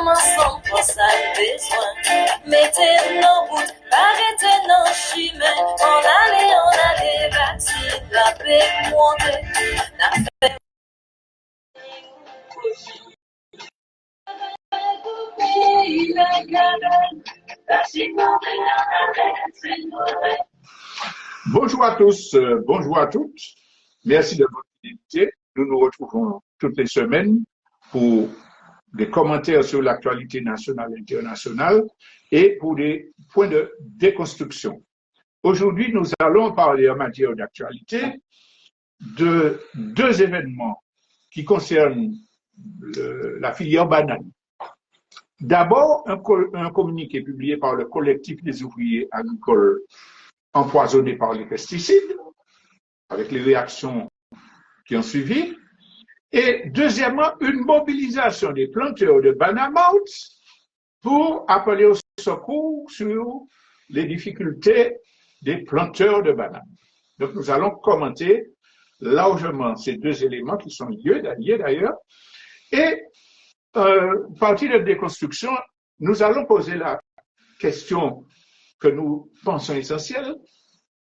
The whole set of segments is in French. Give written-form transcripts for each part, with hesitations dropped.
ensemble pour ça besoin. Mettez nos bouts, arrêtez nos chemins. On allait, bâtir la paix, monter. Bonjour à tous, bonjour à toutes. Merci de votre fidélité. Nous nous retrouvons toutes les semaines pour des commentaires sur l'actualité nationale et internationale et pour des points de déconstruction. Aujourd'hui, nous allons parler en matière d'actualité de deux événements qui concernent la filière banane. D'abord, un communiqué publié par le collectif des ouvriers agricoles empoisonnés par les pesticides, avec les réactions qui ont suivi. Et deuxièmement, une mobilisation des planteurs de bananamouth pour appeler au secours sur les difficultés des planteurs de bananes. Donc, nous allons commenter largement ces deux éléments qui sont liés d'ailleurs. Et partie de déconstruction, nous allons poser la question que nous pensons essentielle.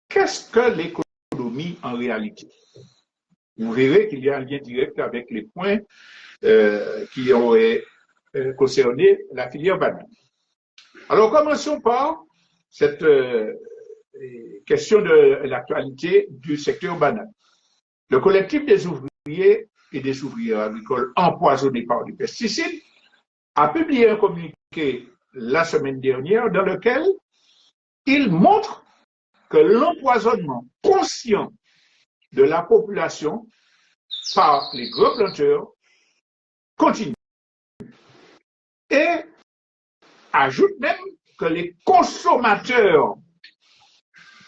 Qu'est-ce que l'économie en réalité? Vous verrez qu'il y a un lien direct avec les points qui auraient concerné la filière banane. Alors, commençons par cette question de l'actualité du secteur banane. Le collectif des ouvriers et des ouvrières agricoles empoisonnés par des pesticides a publié un communiqué la semaine dernière dans lequel il montre que l'empoisonnement conscient de la population par les gros planteurs continue. Et ajoute même que les consommateurs,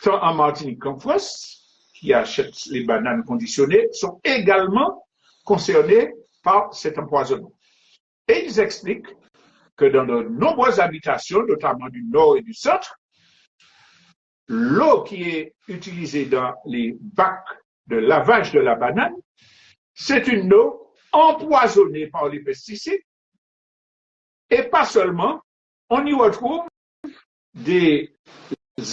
tant en Martinique qu'en France, qui achètent les bananes conditionnées, sont également concernés par cet empoisonnement. Et ils expliquent que dans de nombreuses habitations, notamment du nord et du centre, l'eau qui est utilisée dans les bacs de lavage de la banane, c'est une eau empoisonnée par les pesticides. Et pas seulement, on y retrouve des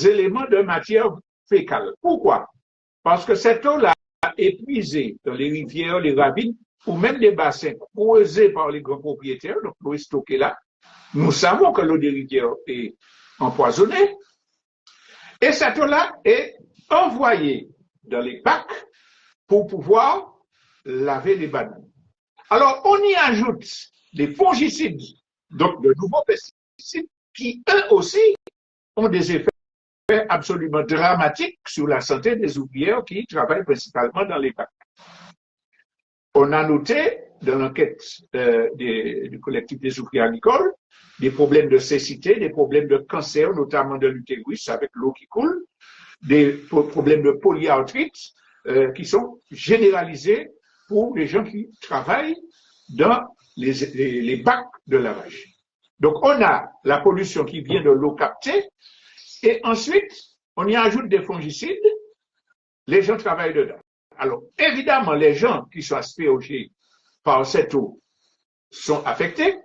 éléments de matière fécale. Pourquoi? Parce que cette eau-là est puisée dans les rivières, les ravines, ou même des bassins creusés par les grands propriétaires, donc l'eau est stockée là. Nous savons que l'eau des rivières est empoisonnée. Et cette eau-là est envoyée dans les bacs pour pouvoir laver les bananes. Alors, on y ajoute des fongicides, donc de nouveaux pesticides, qui eux aussi ont des effets absolument dramatiques sur la santé des ouvrières qui travaillent principalement dans les bacs. On a noté dans l'enquête du collectif des ouvriers agricoles des problèmes de cécité, des problèmes de cancer, notamment de l'utérus avec l'eau qui coule, des problèmes de polyarthrite qui sont généralisés pour les gens qui travaillent dans les bacs de lavage. Donc, on a la pollution qui vient de l'eau captée et ensuite, on y ajoute des fongicides, les gens travaillent dedans. Alors, évidemment, les gens qui sont aspergés par cette eau sont affectés,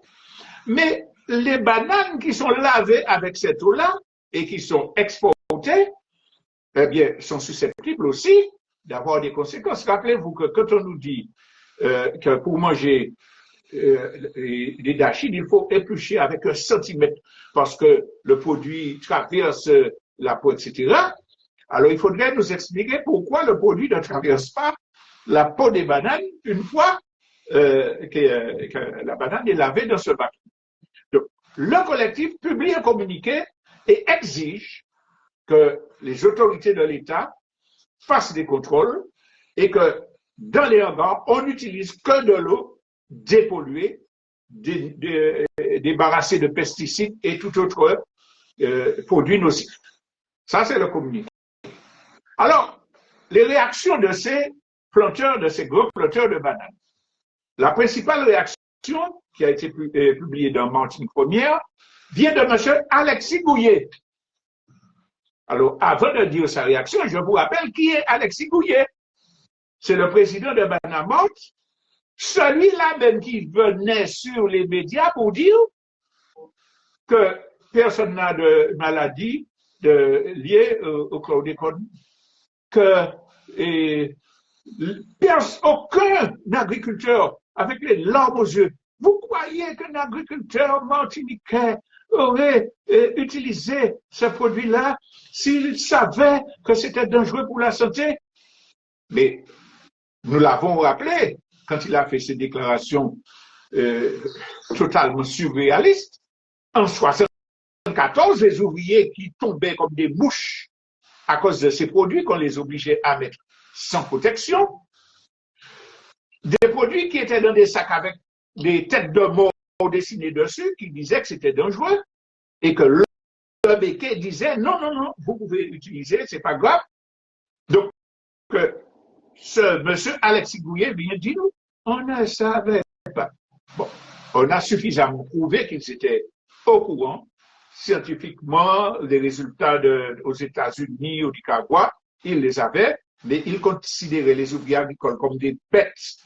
mais les bananes qui sont lavées avec cette eau-là et qui sont exportées, eh bien, sont susceptibles aussi d'avoir des conséquences. Rappelez-vous que quand on nous dit que pour manger des dachides, il faut éplucher avec 1 centimètre parce que le produit traverse la peau, etc. Alors, il faudrait nous expliquer pourquoi le produit ne traverse pas la peau des bananes une fois que la banane est lavée dans ce bac. Donc, le collectif publie un communiqué et exige que les autorités de l'État fassent des contrôles et que dans les hangars, on n'utilise que de l'eau dépolluée, débarrassée de pesticides et tout autre produit nocif. Ça, c'est le communiqué. Alors, les réactions de ces planteurs, de ces gros planteurs de bananes. La principale réaction qui a été publiée dans Martinique Première vient de M. Alexis Gouillet. Alors, avant de dire sa réaction, je vous rappelle qui est Alexis Gouillet. C'est le président de bananamouth celui-là même qui venait sur les médias pour dire que personne n'a de maladie liée au chlordécone, que aucun agriculteur avec les larmes aux yeux. Vous croyez qu'un agriculteur martiniquais aurait utilisé ce produit-là s'il savait que c'était dangereux pour la santé? Mais nous l'avons rappelé quand il a fait ses déclarations totalement surréalistes. En 1974, les ouvriers qui tombaient comme des mouches à cause de ces produits qu'on les obligeait à mettre sans protection, des produits qui étaient dans des sacs avec des têtes de mort dessinées dessus, qui disaient que c'était dangereux, et que le béquet disait non, non, non, vous pouvez utiliser, c'est pas grave. Donc, ce monsieur Alexis Gouillet vient dire, on ne savait pas. Bon, on a suffisamment prouvé qu'ils étaient au courant. Scientifiquement, les résultats aux États-Unis, au Nicaragua, ils les avaient, mais ils considéraient les ouvriers agricoles comme des bêtes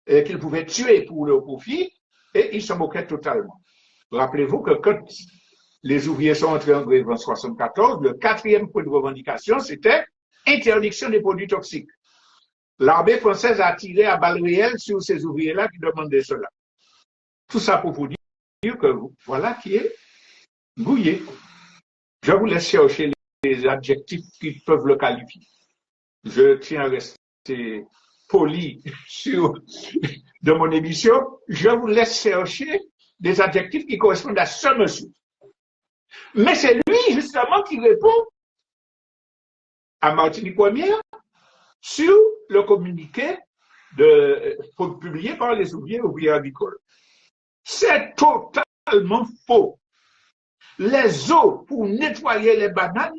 qu'ils pouvaient tuer pour leur profit, et ils se moquaient totalement. Rappelez-vous que quand les ouvriers sont entrés en grève en 1974, le 4e point de revendication, c'était interdiction des produits toxiques. L'armée française a tiré à balles réelles sur ces ouvriers-là qui demandaient cela. Tout ça pour vous dire que voilà qui est Gouillet. Je vous laisse chercher les adjectifs qui peuvent le qualifier. Je tiens à rester poli de mon émission. Je vous laisse chercher des adjectifs qui correspondent à ce monsieur. Mais c'est lui, justement, qui répond à Martinique Première sur le communiqué publié par les ouvriers agricoles. C'est totalement faux. Les eaux pour nettoyer les bananes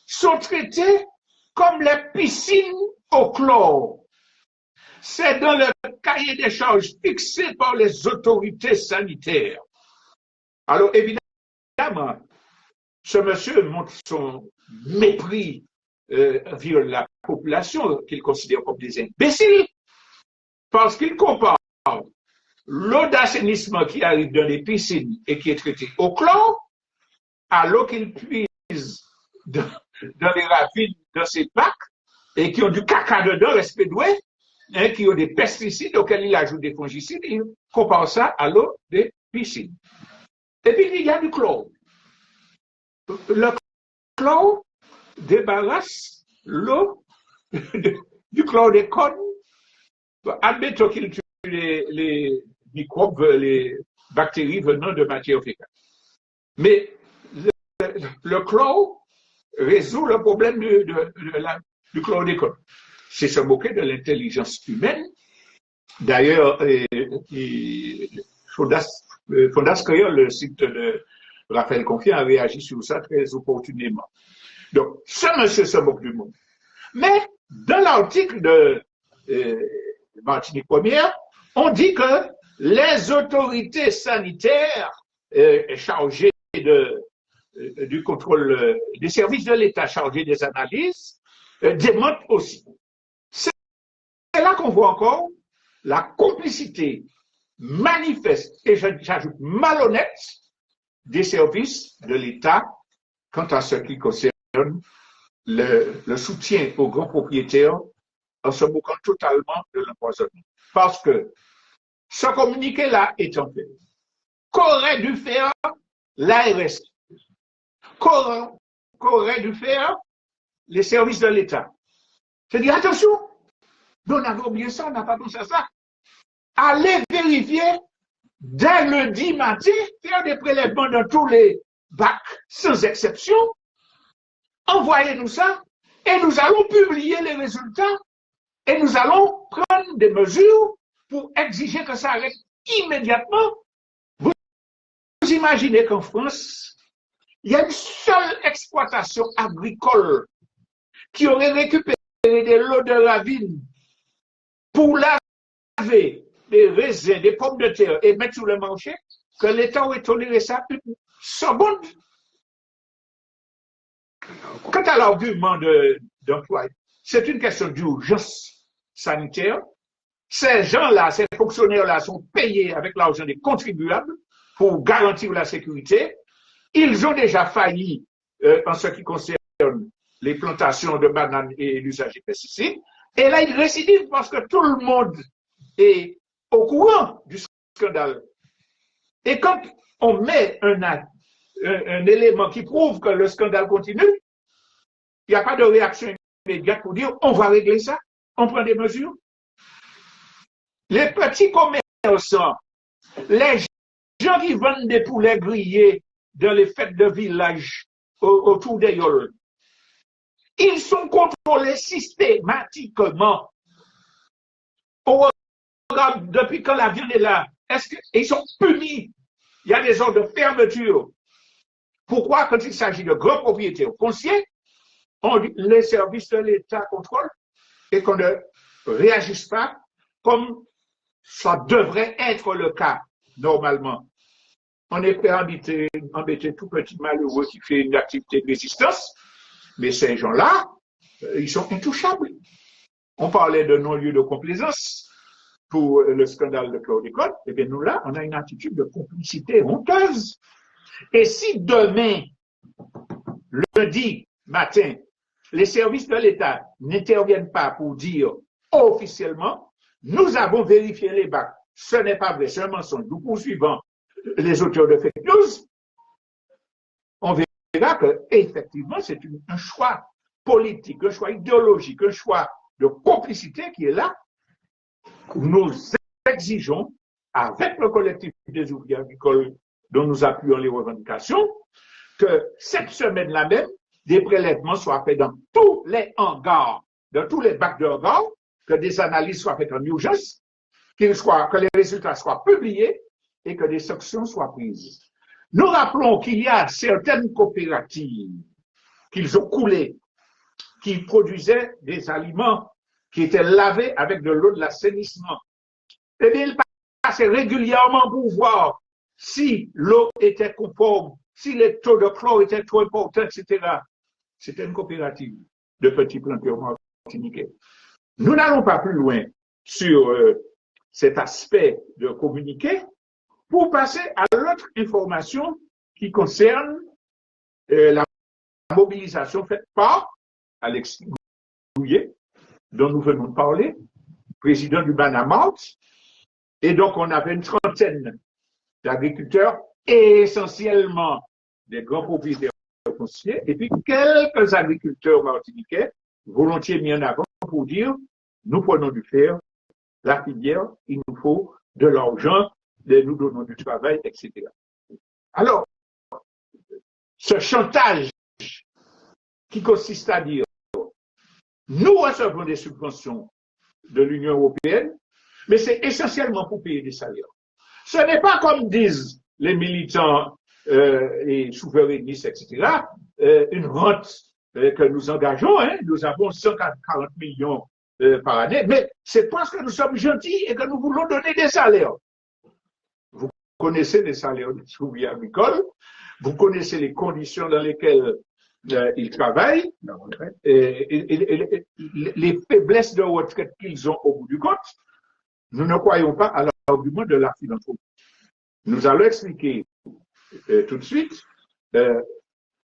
sont traitées comme les piscines au chlore. C'est dans le cahier des charges fixé par les autorités sanitaires. Alors, évidemment, ce monsieur montre son mépris envers la population qu'il considère comme des imbéciles parce qu'il compare l'eau d'assainissement qui arrive dans les piscines et qui est traitée au chlore à l'eau qu'il puise dans les ravines de ces plaques et qui ont du caca dedans, respect doué, qui ont des pesticides auxquels il ajoute des fongicides, il compare ça à l'eau des piscines. Et puis il y a du chlore. Le chlore débarrasse l'eau du chlordécone. Admettons qu'il tue les microbes, les bactéries venant de matière fécale. Mais le chlore résout le problème du chlordécone. C'est se moquer de l'intelligence humaine. D'ailleurs, Fondas Créole, le site de Raphaël Confiant, a réagi sur ça très opportunément. Donc, ce monsieur se moque du monde. Mais dans l'article de Martinique Première, on dit que les autorités sanitaires chargées du contrôle des services de l'État chargés des analyses démontrent aussi. C'est là qu'on voit encore la complicité manifeste et j'ajoute malhonnête des services de l'État quant à ce qui concerne le soutien aux grands propriétaires en se moquant totalement de l'empoisonnement. Parce que ce communiqué-là étant fait, qu'aurait dû faire l'ARS, qu'aurait dû faire les services de l'État. C'est-à-dire, attention, nous on avait oublié ça, on n'a pas pensé à ça. Allez vérifier dès lundi matin, faire des prélèvements dans tous les bacs, sans exception. Envoyez-nous ça et nous allons publier les résultats et nous allons prendre des mesures pour exiger que ça arrête immédiatement. Vous imaginez qu'en France, il y a une seule exploitation agricole qui aurait récupéré des lots de ravines pour laver des raisins, des pommes de terre et mettre sur le marché, que l'État aurait toléré ça une seconde. Quant à l'argument d'emploi, c'est une question d'urgence sanitaire, Ces gens-là, ces fonctionnaires-là sont payés avec l'argent des contribuables pour garantir la sécurité. Ils ont déjà failli en ce qui concerne les plantations de bananes et l'usage des pesticides. Et là, ils récidivent parce que tout le monde est au courant du scandale. Et quand on met un élément qui prouve que le scandale continue, il n'y a pas de réaction immédiate pour dire on va régler ça, on prend des mesures. Les petits commerçants, les gens qui vendent des poulets grillés dans les fêtes de village autour des yoles, ils sont contrôlés systématiquement. Depuis quand la viande est là, est-ce qu'ils sont punis? Il y a des ordres de fermeture. Pourquoi, quand il s'agit de grands propriétaires fonciers, les services de l'État contrôlent et qu'on ne réagisse pas comme ça devrait être le cas normalement? On est prêt à embêter tout petit malheureux qui fait une activité de résistance, mais ces gens-là, ils sont intouchables. On parlait de non-lieu de complaisance pour le scandale de chlordécone. Eh bien, nous, là, on a une attitude de complicité honteuse. Et si demain, lundi matin, les services de l'État n'interviennent pas pour dire officiellement, nous avons vérifié les bacs, ce n'est pas vrai, c'est un mensonge, nous poursuivons les auteurs de fake news, on verra que effectivement c'est un choix politique, un choix idéologique, un choix de complicité qui est là. Nous exigeons, avec le collectif des ouvriers agricoles dont nous appuyons les revendications, que cette semaine-là même, des prélèvements soient faits dans tous les hangars, dans tous les bacs de hangars, que des analyses soient faites en urgence, que les résultats soient publiés et que des sanctions soient prises. Nous rappelons qu'il y a certaines coopératives qu'ils ont coulées, qui produisaient des aliments qui étaient lavés avec de l'eau de l'assainissement. Eh bien, ils passaient régulièrement pour voir si l'eau était conforme, si les taux de chlore étaient trop importants, etc. C'était une coopérative de petits planteurs martiniquais. Nous n'allons pas plus loin sur cet aspect de communiquer pour passer à l'autre information qui concerne la mobilisation faite par Alexis Gouillet, dont nous venons de parler, président du Banamart. Et donc, on avait une trentaine d'agriculteurs, essentiellement des grands propriétaires fonciers, et puis quelques agriculteurs martiniquais, volontiers mis en avant pour dire, nous prenons du fer, la filière, il nous faut de l'argent, nous donnons du travail, etc. Alors, ce chantage qui consiste à dire, nous recevons des subventions de l'Union européenne, mais c'est essentiellement pour payer des salaires. Ce n'est pas comme disent les militants et souverainistes, etc., une rente que nous engageons, hein, nous avons 140 millions par année, mais c'est parce que nous sommes gentils et que nous voulons donner des salaires. Vous connaissez les salaires des ouvriers agricoles, vous connaissez les conditions dans lesquelles ils travaillent, et les faiblesses de retraite qu'ils ont au bout du compte. Nous ne croyons pas à l'argument de la philanthropie. Nous allons expliquer tout de suite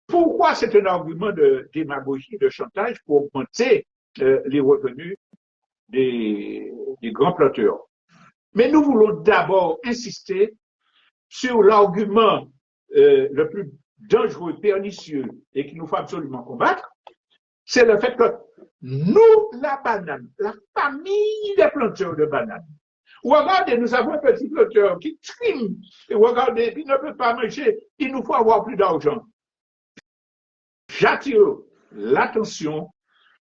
pourquoi c'est un argument de démagogie, de chantage pour augmenter les revenus des grands planteurs. Mais nous voulons d'abord insister sur l'argument le plus dangereux, pernicieux et qu'il nous faut absolument combattre, c'est le fait que nous, la banane, la famille des planteurs de bananes, regardez, nous avons un petit planteur qui trime, et regardez, il ne peut pas manger, il nous faut avoir plus d'argent. J'attire l'attention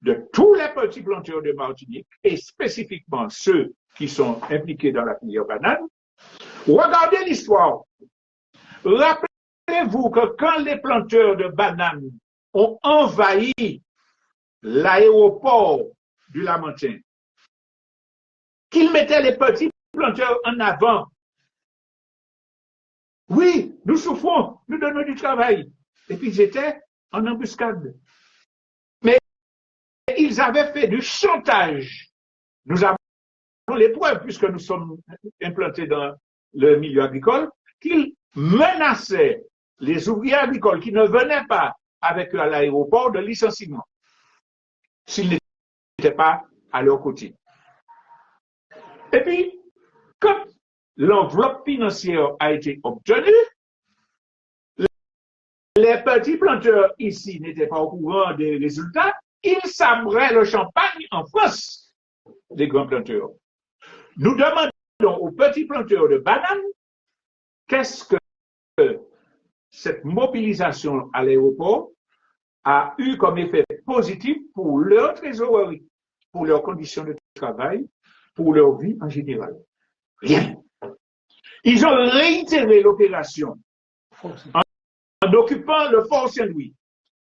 de tous les petits planteurs de Martinique, et spécifiquement ceux qui sont impliqués dans la filière banane. Regardez l'histoire. Rappelez-vous que quand les planteurs de bananes ont envahi l'aéroport du Lamentin, qu'ils mettaient les petits planteurs en avant. Oui, nous souffrons, nous donnons du travail. Et puis ils étaient en embuscade. Mais ils avaient fait du chantage. Nous avons les preuves, puisque nous sommes implantés dans le milieu agricole, qu'ils menaçaient les ouvriers agricoles qui ne venaient pas avec eux à l'aéroport de licenciement s'ils n'étaient pas à leur côté. Et puis, quand l'enveloppe financière a été obtenue, les petits planteurs ici n'étaient pas au courant des résultats, ils sabraient le champagne en France, les grands planteurs. Nous demandons aux petits planteurs de bananes qu'est-ce que cette mobilisation à l'aéroport a eu comme effet positif pour leur trésorerie, pour leurs conditions de travail, pour leur vie en général. Rien. Ils ont réitéré l'opération en occupant le Fort Saint-Louis,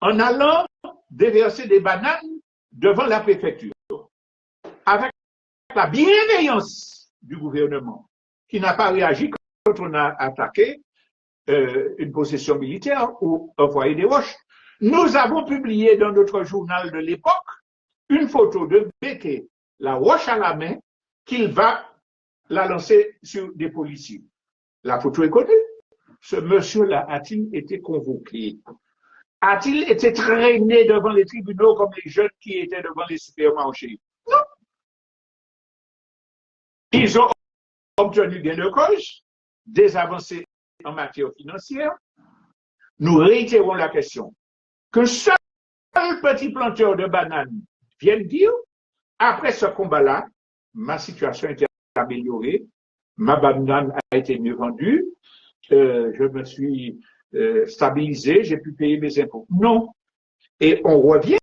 en allant déverser des bananes devant la préfecture, avec la bienveillance du gouvernement, qui n'a pas réagi quand on a attaqué une possession militaire ou envoyé des roches. Nous avons publié dans notre journal de l'époque une photo de Béquet, la roche à la main, qu'il va la lancer sur des policiers. La photo est connue. Ce monsieur-là a-t-il été convoqué? A-t-il été traîné devant les tribunaux comme les jeunes qui étaient devant les supermarchés? Non. Ils ont obtenu gain de cause, des avancées en matière financière. Nous réitérons la question. Que seul petit planteur de bananes vienne dire, après ce combat-là, ma situation a été améliorée, ma banane a été mieux vendue, je me suis stabilisé, j'ai pu payer mes impôts. Non. Et on revient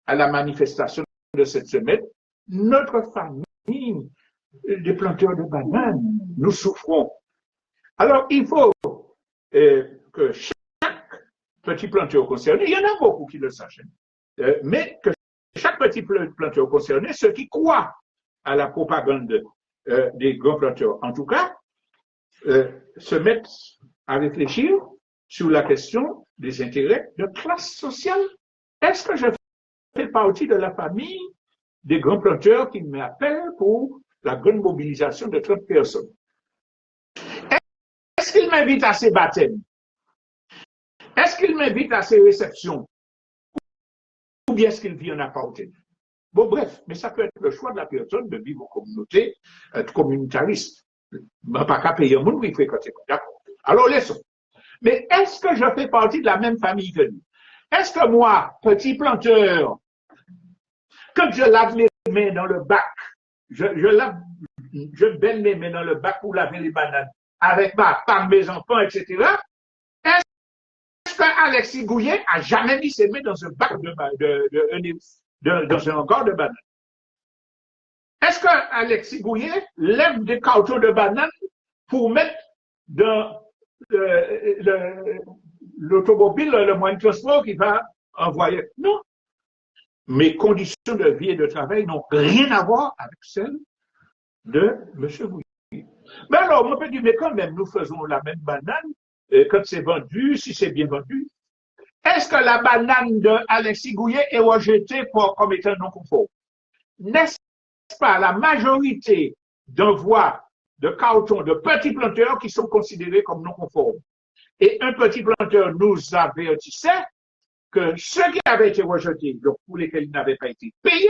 à la manifestation de cette semaine. Notre famille des planteurs de bananes, nous souffrons. Alors, il faut que chaque petit planteur concerné, il y en a beaucoup qui le sachent, mais que chaque petit planteur concerné, ceux qui croient à la propagande des grands planteurs, en tout cas, se mettent à réfléchir sur la question des intérêts de classe sociale. Est-ce que je fais partie de la famille des grands planteurs qui m'appellent pour la grande mobilisation de 30 personnes? Est-ce qu'ils m'invitent à ces baptêmes? Est-ce qu'ils m'invitent à ces réceptions? Ou bien est-ce qu'ils viennent à porter? Bon, bref, mais ça peut être le choix de la personne de vivre en communauté, être communautariste. Pas qu'à payer un monde, oui, fréquenter. D'accord. Alors, laissons. Mais est-ce que je fais partie de la même famille que lui? Est-ce que moi, petit quand je lave les mains dans le bac, je baigne les mains dans le bac pour laver les bananes avec ma femme, mes enfants, etc. Est-ce que Alexis Gouillet a jamais mis ses mains dans un bac dans un encore de bananes? Est-ce que Alexis Gouillet lève des cartons de bananes pour mettre dans l'automobile, le moyen de transport qui va envoyer? Non. Mes conditions de vie et de travail n'ont rien à voir avec celles de M. Gouillet. Mais alors, on peut dire, mais quand même, nous faisons la même banane, quand c'est vendu, si c'est bien vendu. Est-ce que la banane de Alexis Gouillet est rejetée comme étant non conforme? N'est-ce pas la majorité d'envois de cartons de petits planteurs qui sont considérés comme non conformes? Et un petit planteur nous avertissait que ceux qui avaient été rejetés, donc pour lesquels ils n'avaient pas été payés,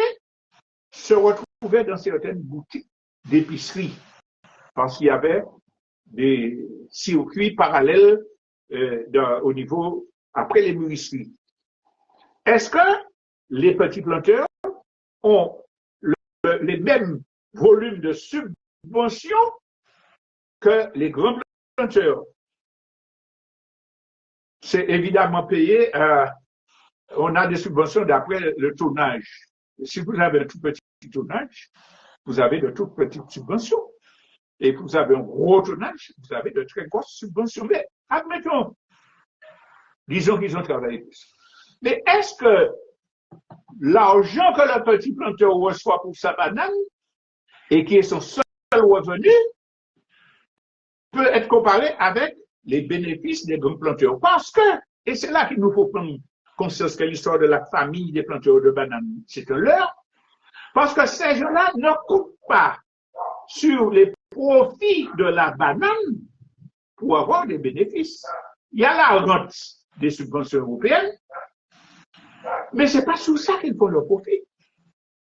se retrouvaient dans certaines boutiques d'épicerie, parce qu'il y avait des circuits parallèles au niveau, après les mûrisseries. Est-ce que les petits planteurs ont les mêmes volumes de subventions que les grands planteurs? C'est évidemment payé, on a des subventions d'après le tonnage. Si vous avez un tout petit tonnage, vous avez de toutes petites subventions. Et vous avez un gros tonnage, vous avez de très grosses subventions. Mais admettons, disons qu'ils ont travaillé plus. Mais est-ce que l'argent que le petit planteur reçoit pour sa banane, et qui est son seul revenu, peut être comparé avec les bénéfices des grands planteurs? Parce que, et c'est là qu'il nous faut prendre conscience que l'histoire de la famille des planteurs de bananes, c'est un leurre, parce que ces gens-là ne coupent pas sur les profits de la banane pour avoir des bénéfices. Il y a la rente des subventions européennes, mais ce n'est pas sur ça qu'ils font leur profit,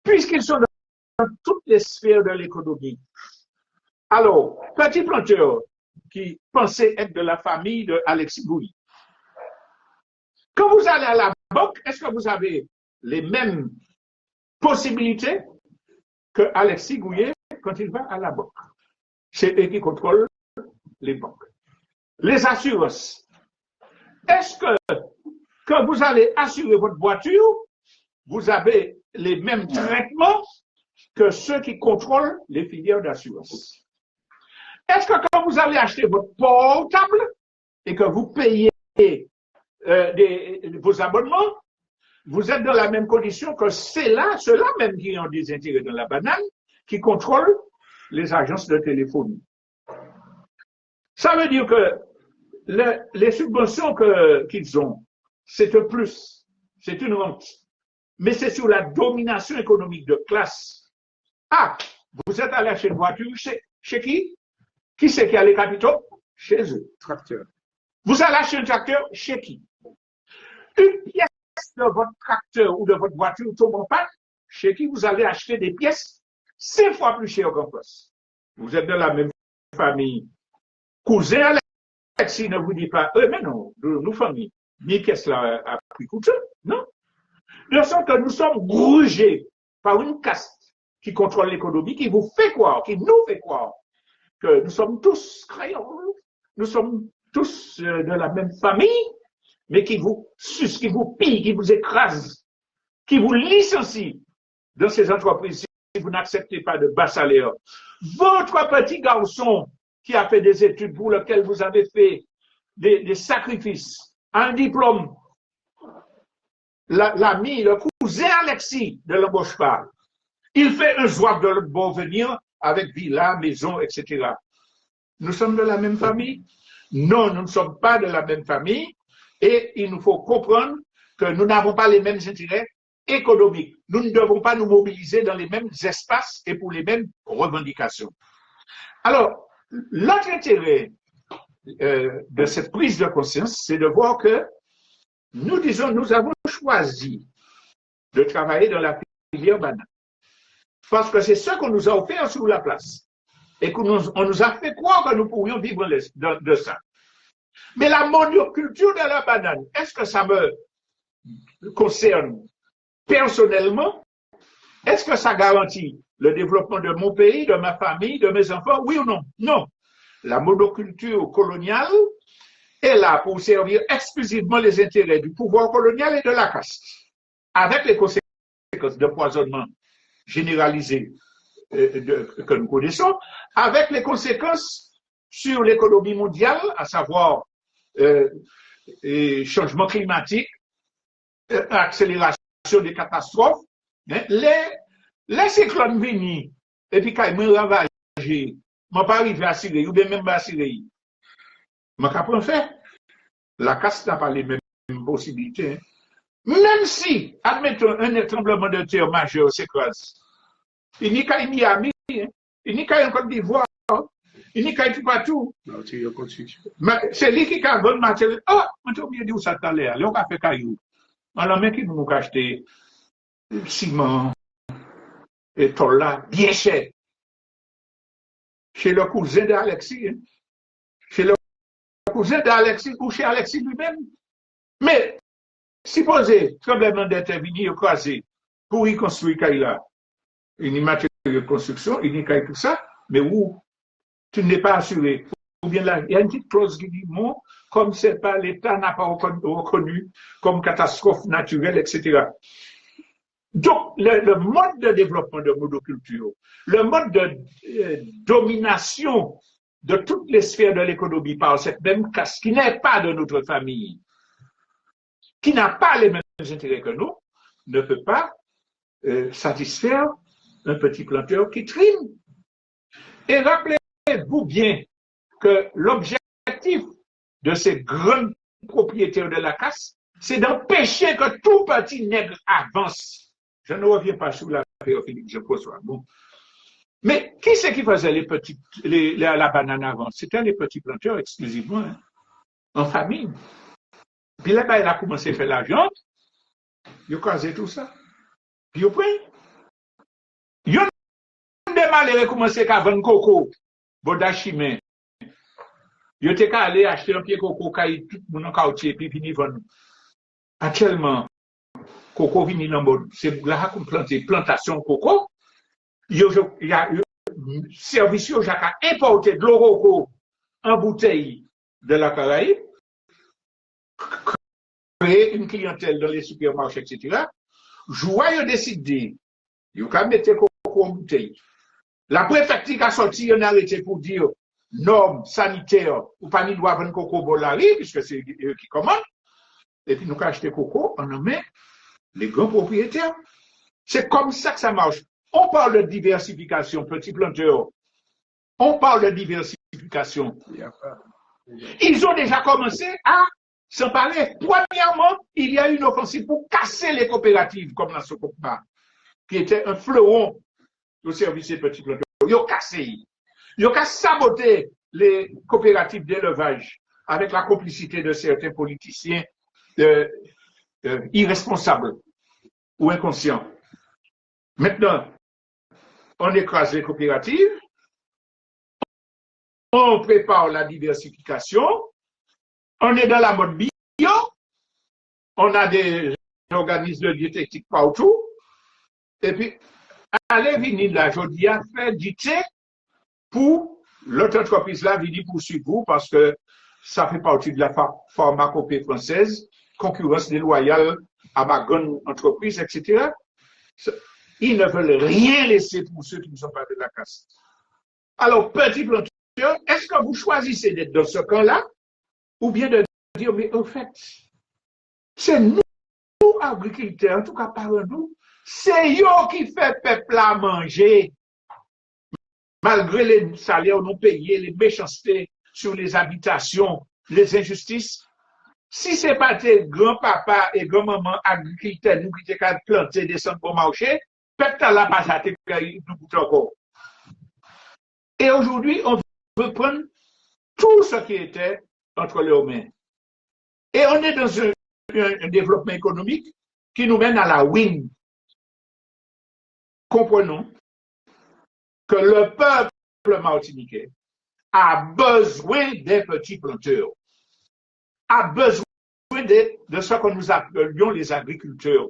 puisqu'ils sont dans toutes les sphères de l'économie. Alors, petit planteur qui pensait être de la famille de Alexis Gouy, quand vous allez à la banque, est-ce que vous avez les mêmes possibilités que Alexis Gouillet quand il va à la banque? C'est eux qui contrôlent les banques. Les assurances. Est-ce que quand vous allez assurer votre voiture, vous avez les mêmes traitements que ceux qui contrôlent les filières d'assurance? Est-ce que quand vous allez acheter votre portable et que vous payez vos abonnements, vous êtes dans la même condition que ceux-là même qui ont des intérêts dans la banane, qui contrôlent les agences de téléphonie? Ça veut dire que les subventions qu'ils ont, c'est un plus, c'est une rente, mais c'est sur la domination économique de classe. Ah, vous êtes allé acheter une voiture chez qui? Qui c'est qui a les capitaux? Chez eux. Tracteur. Vous allez acheter un tracteur chez qui? Une pièce de votre tracteur ou de votre voiture tombe en panne, chez qui vous allez acheter des pièces 5 fois plus chères qu'en France. Vous êtes de la même famille. Cousin Alexis ne vous dit pas, mais non, nous famille, ni pièces là à prix coûteux, non. De sorte que nous sommes grugés par une caste qui contrôle l'économie, qui vous fait croire, qui nous fait croire que nous sommes tous créoles, nous sommes tous de la même famille, mais qui vous suce, qui vous pille, qui vous écrase, qui vous licencie dans ces entreprises si vous n'acceptez pas de bas salaire. Votre petit garçon qui a fait des études pour lesquelles vous avez fait des sacrifices, un diplôme, l'ami, le cousin Alexis ne l'embauche pas. Il fait un zouave de bon venir avec villa, maison, etc. Nous sommes de la même famille? Non, nous ne sommes pas de la même famille et il nous faut comprendre que nous n'avons pas les mêmes intérêts économiques. Nous ne devons pas nous mobiliser dans les mêmes espaces et pour les mêmes revendications. Alors, l'autre intérêt de cette prise de conscience, c'est de voir que nous disons, nous avons choisi de travailler dans la filière banane. Parce que c'est ce qu'on nous a offert sur la place. Et qu'on nous a fait croire que nous pourrions vivre de ça. Mais la monoculture de la banane, est-ce que ça me concerne personnellement? Est-ce que ça garantit le développement de mon pays, de ma famille, de mes enfants? Oui ou non? Non. La monoculture coloniale est là pour servir exclusivement les intérêts du pouvoir colonial et de la caste, avec les conséquences de poisonnement généralisé que nous connaissons, avec les conséquences sur l'économie mondiale, à savoir changement climatique, accélération des catastrophes. Les cyclones viennent et puis quand ils ravagent, je ne pas arrivé à Syrie, ou bien même pas à Syrie. Mais qu'après fait, la caste n'a pas les mêmes possibilités. Même si, admettons, un tremblement de terre majeur s'écrase, il n'y a qu'à Miami, il n'y a qu'à Côte d'Ivoire, il n'y a qu'à tout partout. C'est lui qui a vendu matériel. Oh, on t'a oublié de dire ça tout à l'heure. On a fait caillou. On a même qui nous a acheté ciment et tout là, bien cher. Chez le cousin d'Alexis. Chez le cousin d'Alexis ou chez Alexis lui-même. Mais, supposez, tremblement d'intervenir, croisé, pour y construire Kaila, une matériel de construction, il n'y a tout ça, mais où tu n'es pas assuré. Ou bien là, il y a une petite clause qui dit, non, comme c'est pas l'État n'a pas reconnu comme catastrophe naturelle, etc. Donc, le mode de développement de monoculture, le mode de domination de toutes les sphères de l'économie par cette même caste qui n'est pas de notre famille, qui n'a pas les mêmes intérêts que nous, ne peut pas satisfaire un petit planteur qui trime. Et rappelez-vous bien que l'objectif de ces grands propriétaires de la casse, c'est d'empêcher que tout petit nègre avance. Je ne reviens pas sur l'affaire Philippe Jean-François. Bon. Mais qui c'est qui faisait la banane avant? C'était les petits planteurs exclusivement, hein, en famille. Puis là, il a commencé à faire l'argent, il a casé tout ça. Puis il pris. Il a démarré, commencé à vendre coco, bodachimé. Il était allé acheter un pied coco, tout le monde en puis vini vendre. Actuellement, coco vini dans le c'est là qu'on plante plantation coco. Il y a un service qui a importé de l'oroco en bouteille de la Caraïbe, créer une clientèle dans les supermarchés, etc. Joyeux décidé, il y a mettre coco en bouteille. La préfecture a sorti un arrêté pour dire normes sanitaires ou pas ni doit vendre coco bolari, puisque c'est eux qui commandent. Et puis nous avons acheté coco, on en met les grands propriétaires. C'est comme ça que ça marche. On parle de diversification, petits planteurs. On parle de diversification. Ils ont déjà commencé à s'en parler. Premièrement, il y a une offensive pour casser les coopératives, comme la Socopa, qui était un fleuron au service des petits planteurs. Ils ont cassé. Ils ont saboté les coopératives d'élevage avec la complicité de certains politiciens irresponsables ou inconscients. Maintenant, on écrase les coopératives, on prépare la diversification, on est dans la mode bio, on a des organismes de diététique partout, et puis, allez venir là, je dis à faire dicter pour l'autre entreprise là, venir poursuivre vous parce que ça fait partie de la pharmacopée française, concurrence déloyale à ma grande entreprise, etc. Ils ne veulent rien laisser pour ceux qui ne sont pas de la caste. Alors, petit planteur, est-ce que vous choisissez d'être dans ce camp-là ou bien de dire, mais au fait, c'est nous, agriculteurs, en tout cas par nous, c'est eux qui fait peuple à manger, malgré les salaires non payés, les méchancetés sur les habitations, les injustices. Si ce n'est pas tes grands-papas et grands-mamans agriculteurs, nous qui t'es planter, descendre pour marcher, peut-être à la base à tes encore. Et aujourd'hui, on veut prendre tout ce qui était entre leurs mains. Et on est dans un développement économique qui nous mène à la ruine. Comprenons que le peuple martiniquais a besoin des petits planteurs, a besoin de ce que nous appelions les agriculteurs,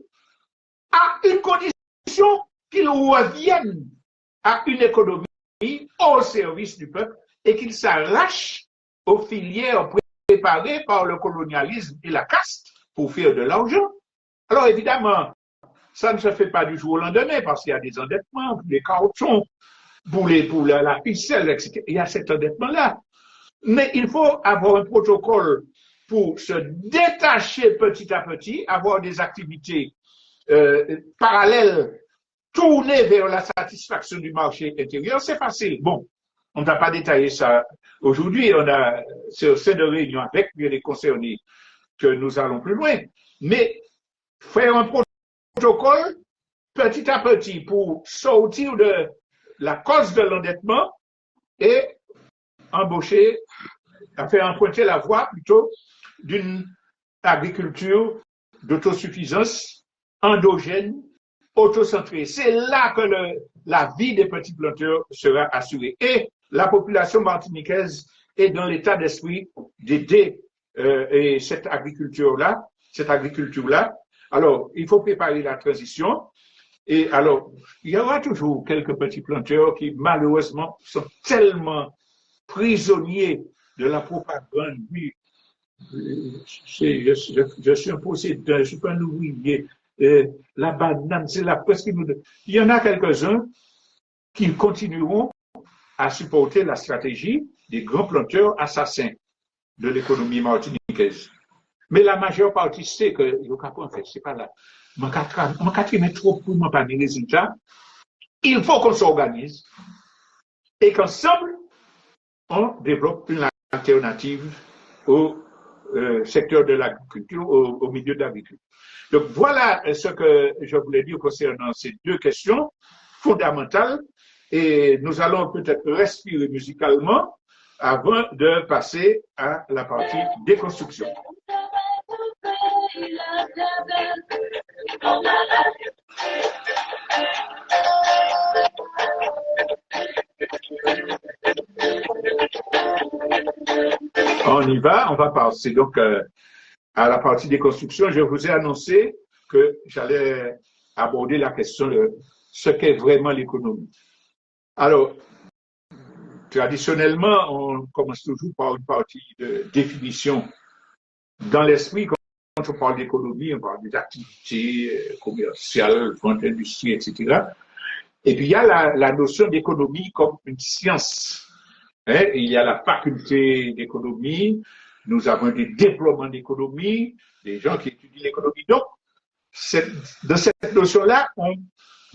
à une condition qu'ils reviennent à une économie au service du peuple et qu'ils s'arrachent aux filières préparées par le colonialisme et la caste pour faire de l'argent. Alors évidemment, ça ne se fait pas du jour au lendemain parce qu'il y a des endettements, des cartons, pour la ficelle, etc. Il y a cet endettement-là. Mais il faut avoir un protocole pour se détacher petit à petit, avoir des activités parallèles, tournées vers la satisfaction du marché intérieur. C'est facile. Bon, on n'a pas détaillé ça aujourd'hui. On a c'est de réunion avec les concernés que nous allons plus loin. Mais faire un protocole petit à petit pour sortir de la cause de l'endettement et embaucher, faire emprunter la voie plutôt d'une agriculture d'autosuffisance endogène, autocentrée. C'est là que la vie des petits planteurs sera assurée. Et la population martiniquaise est dans l'état d'esprit d'aider cette agriculture-là. Alors, il faut préparer la transition. Et alors, il y aura toujours quelques petits planteurs qui, malheureusement, sont tellement prisonniers de la propagande. Oui, je suis un possédeur, je ne suis pas un ouvrier. La banane, c'est la presse qui nous donne. Il y en a quelques-uns qui continueront à supporter la stratégie des grands planteurs assassins de l'économie martiniquaise. Mais la majeure partie sait que le Capon, en fait, c'est pas là. Mon quatrième trop pour mon pas des résultats. Il faut qu'on s'organise et qu'ensemble, on développe une alternative au secteur de l'agriculture, au milieu de l'agriculture. Donc voilà ce que je voulais dire concernant ces deux questions fondamentales et nous allons peut-être respirer musicalement avant de passer à la partie déconstruction. On y va, on va passer donc à la partie déconstruction. Je vous ai annoncé que j'allais aborder la question de ce qu'est vraiment l'économie. Alors, traditionnellement, on commence toujours par une partie de définition. Dans l'esprit, quand on parle d'économie, on parle des activités commerciales, vente, industrie, etc. Et puis, il y a la notion d'économie comme une science. Hein? Il y a la faculté d'économie, nous avons des diplômés d'économie, des gens qui étudient l'économie. Donc, dans cette notion-là, on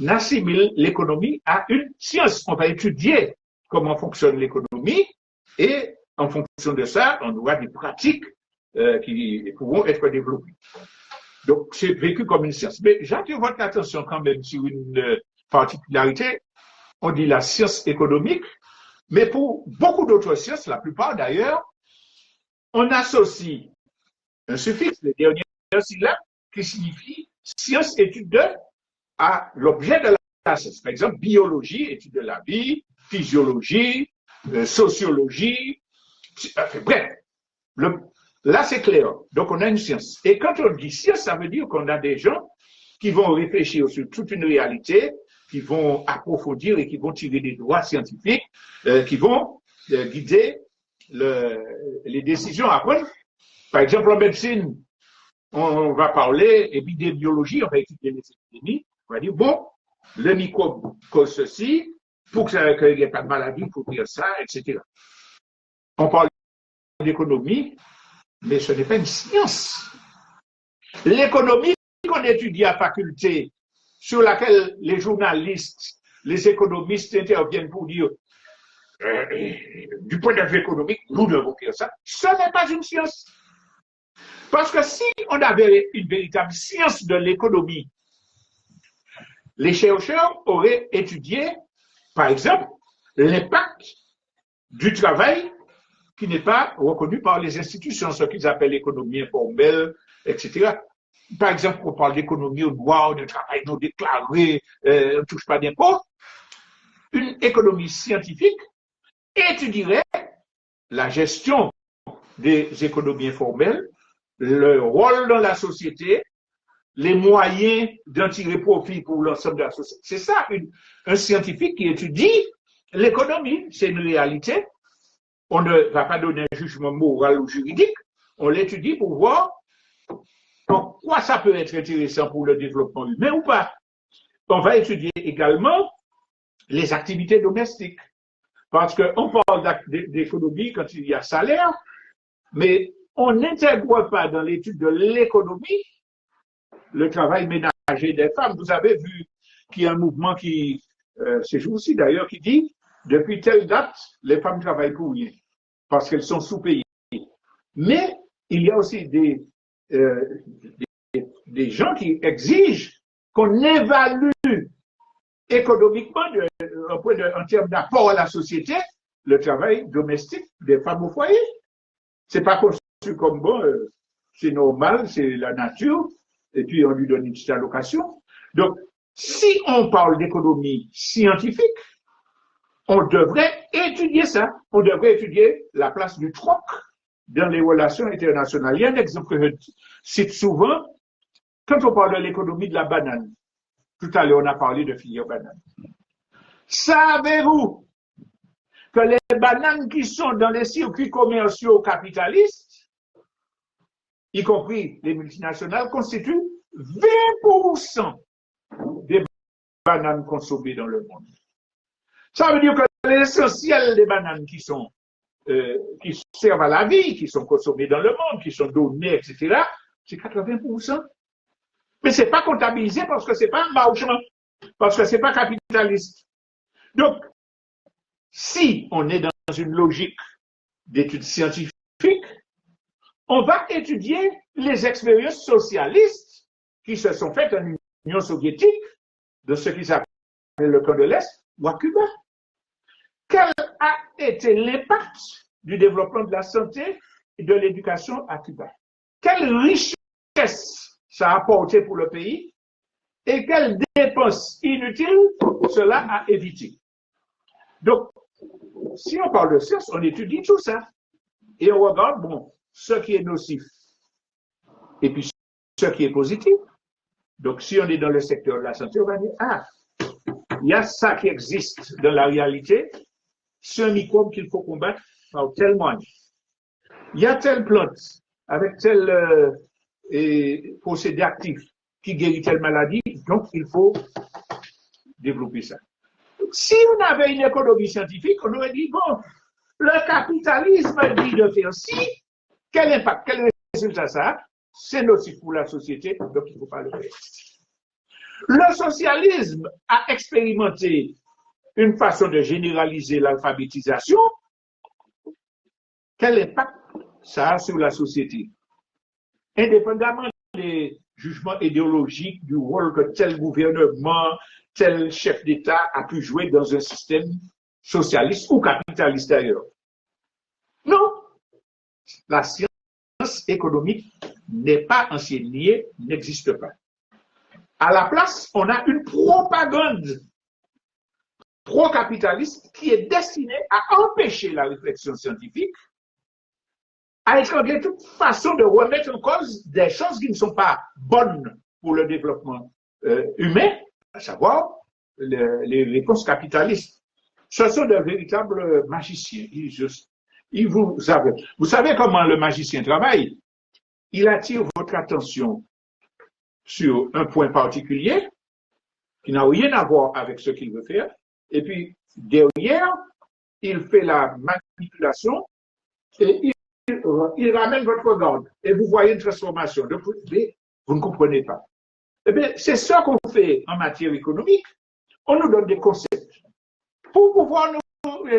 assimile l'économie à une science. On va étudier comment fonctionne l'économie et en fonction de ça, on aura des pratiques qui pourront être développées. Donc, c'est vécu comme une science. Mais j'attire votre attention quand même sur une particularité. On dit la science économique, mais pour beaucoup d'autres sciences, la plupart d'ailleurs, on associe un suffixe, le dernier syllabe, qui signifie science, étude de, à l'objet de la science. Par exemple, biologie, étude de la vie, physiologie, sociologie, bref. Là, c'est clair. Donc, on a une science. Et quand on dit science, ça veut dire qu'on a des gens qui vont réfléchir sur toute une réalité, qui vont approfondir et qui vont tirer des droits scientifiques, qui vont guider les décisions à prendre. Par exemple, en médecine, on va parler épidémiologie, on va étudier les épidémies, on va dire, bon, le microbe cause ceci, pour qu'il n'y ait pas de maladie, il faut dire ça, etc. On parle d'économie, mais ce n'est pas une science. L'économie qu'on étudie à faculté, sur laquelle les journalistes, les économistes interviennent pour dire du point de vue économique, nous devons faire ça, ce n'est pas une science. Parce que si on avait une véritable science de l'économie, les chercheurs auraient étudié, par exemple, l'impact du travail qui n'est pas reconnu par les institutions, ce qu'ils appellent l'économie informelle, etc. Par exemple, on parle d'économie au noir, de travail non déclaré, on ne touche pas d'impôts. Une économie scientifique étudierait la gestion des économies informelles, le rôle dans la société, les moyens d'en tirer profit pour l'ensemble de la société. C'est ça, un scientifique qui étudie l'économie. C'est une réalité. On ne va pas donner un jugement moral ou juridique. On l'étudie pour voir pourquoi ça peut être intéressant pour le développement humain ou pas. On va étudier également les activités domestiques. Parce qu'on parle d'économie quand il y a salaire, mais on n'intègre pas dans l'étude de l'économie le travail ménager des femmes. Vous avez vu qu'il y a un mouvement qui, ces jours-ci d'ailleurs, qui dit depuis telle date, les femmes travaillent pour rien, parce qu'elles sont sous-payées. Mais il y a aussi des gens qui exigent qu'on évalue économiquement, en termes d'apport à la société, le travail domestique des femmes au foyer. C'est pas conçu comme bon, c'est normal, c'est la nature, et puis on lui donne une petite allocation. Donc, si on parle d'économie scientifique, on devrait étudier ça. On devrait étudier la place du troc dans les relations internationales. Il y a un exemple que je cite souvent, quand on parle de l'économie de la banane. Tout à l'heure, on a parlé de filière banane. Savez-vous que les bananes qui sont dans les circuits commerciaux capitalistes, y compris les multinationales, constituent 20% des bananes consommées dans le monde. Ça veut dire que l'essentiel des bananes qui servent à la vie, qui sont consommées dans le monde, qui sont données, etc., c'est 80%. Mais c'est pas comptabilisé parce que c'est pas un marchand, parce que c'est pas capitaliste. Donc, si on est dans une logique d'études scientifiques, on va étudier les expériences socialistes qui se sont faites en Union soviétique, de ce qui s'appelle le camp de l'Est, ou à Cuba. quel a été l'impact du développement de la santé et de l'éducation à Cuba? Quelle richesse ça a apporté pour le pays et quelles dépenses inutiles cela a évité? Donc, si on parle de science, on étudie tout ça et on regarde, bon, ce qui est nocif et puis ce qui est positif. Donc, si on est dans le secteur de la santé, on va dire, ah, il y a ça qui existe dans la réalité, c'est un microbe qu'il faut combattre par tel moyen. Il y a telle plante avec tel procédé actif qui guérit telle maladie, donc il faut développer ça. Si on avait une économie scientifique, on aurait dit, bon, le capitalisme dit de faire ci, quel impact, quel résultat ça a? C'est nocif pour la société, donc il ne faut pas le faire. Le socialisme a expérimenté une façon de généraliser l'alphabétisation. Quel impact ça a sur la société? Indépendamment des jugements idéologiques, du rôle que tel gouvernement, tel chef d'État a pu jouer dans un système socialiste ou capitaliste d'ailleurs. Non, la science économique n'est pas enseignée, n'existe pas. À la place, on a une propagande pro-capitaliste qui est destinée à empêcher la réflexion scientifique, à étrangler toute façon de remettre en cause des choses qui ne sont pas bonnes pour le développement humain, à savoir les réponses capitalistes. Ce sont de véritables magiciens. Vous savez comment le magicien travaille? Il attire votre attention sur un point particulier qui n'a rien à voir avec ce qu'il veut faire. Et puis, derrière, il fait la manipulation et il ramène votre garde. Et vous voyez une transformation. Donc, vous ne comprenez pas. Eh bien, c'est ça qu'on fait en matière économique. On nous donne des concepts. Pour pouvoir nous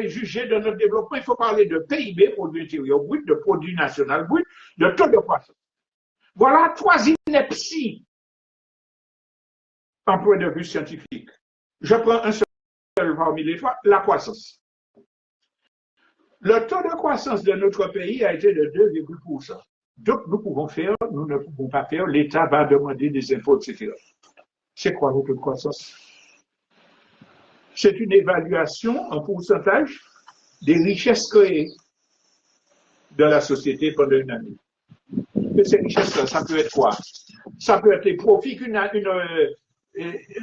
juger de notre développement, il faut parler de PIB, produit intérieur brut, de produit national brut, de taux de croissance. Voilà trois inepties en point de vue scientifique. Je prends un seul parmi les trois, la croissance. Le taux de croissance de notre pays a été de 2,%. Donc, nous pouvons faire, nous ne pouvons pas faire, l'État va demander des impôts, etc. C'est quoi le taux de croissance? C'est une évaluation en pourcentage des richesses créées dans la société pendant une année. Et ces richesses-là, ça peut être quoi? Ça peut être les profits qu'une